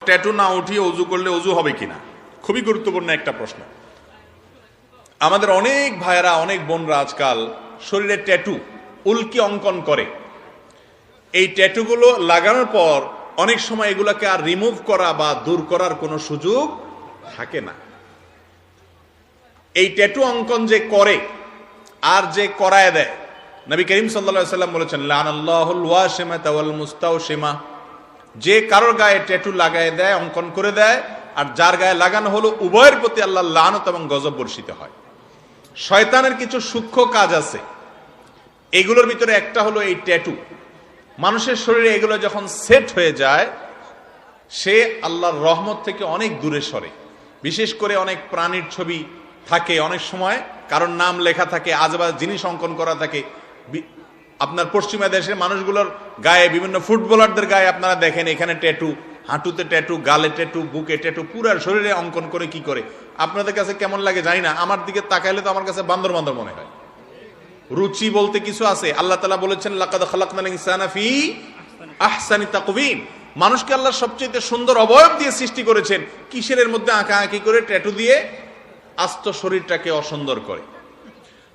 Tattoo না উঠিয়ে অজু করলে অজু হবে কিনা, খুবই গুরুত্বপূর্ণ একটা প্রশ্ন। আমাদের অনেক ভাইয়েরা, অনেক বোনরা আজকাল শরীরে ট্যাটু, উল্কি অঙ্কন করে। এই ট্যাটুগুলো লাগানোর পর অনেক সময় এগুলাকে আর রিমুভ করা বা দূর করার কোনো সুযোগ থাকে না। এই ট্যাটু অঙ্কন যে করে আর যে করায় দেয়, নবী করিম সাল্লাল্লাহু আলাইহি ওয়াসাল্লাম বলেছেন, লানাল্লাহুল ওয়াশিমাতা ওয়াল মুস্তাওশিমা, যে কারোর গায়ে ট্যাটু লাগায় দেয়, অঙ্কন করে দেয়, আর যার গায়ে লাগানো হলো, উভয়ের প্রতি আল্লাহর লানত এবং গজব বর্ষিত হয়। শয়তানের কিছু সূক্ষ্ম কাজ আছে, এগুলোর ভিতরে একটা হলো এই ট্যাটু। মানুষের শরীরে এগুলো যখন সেট হয়ে যায়, সে আল্লাহর রহমত থেকে অনেক দূরে সরে। বিশেষ করে অনেক প্রাণীর ছবি থাকে, অনেক সময় কারোর নাম লেখা থাকে, আজেবাজে জিনিস অঙ্কন করা থাকে। আপনার পশ্চিমা দেশের মানুষগুলোর গায়ে, বিভিন্ন ফুটবলারদের গায়ে আপনারা দেখেন এখানে ট্যাটু, হাঁটুতে ট্যাটু, গালে ট্যাটু, বুকে ট্যাটু, পুরো শরীরে অঙ্কন করে কি করে। আপনাদের কাছে কেমন লাগে জানি না, আমার দিকে তাকাইলে তো আমার কাছে বান্দর বান্দর মনে হয়। রুচি বলতে কিছু আছে। আল্লাহ তাআলা বলেছেন, লাকাদ খালাকনাল ইনসানা ফি আহসানি তাকওয়িম, মানুষকে আল্লাহ সবচেয়ে সুন্দর অবয়ব দিয়ে সৃষ্টি করেছেন। কিসের এর মধ্যে আঁকাআঁকি করে ট্যাটু দিয়ে আস্ত শরীরটাকে অসুন্দর করে।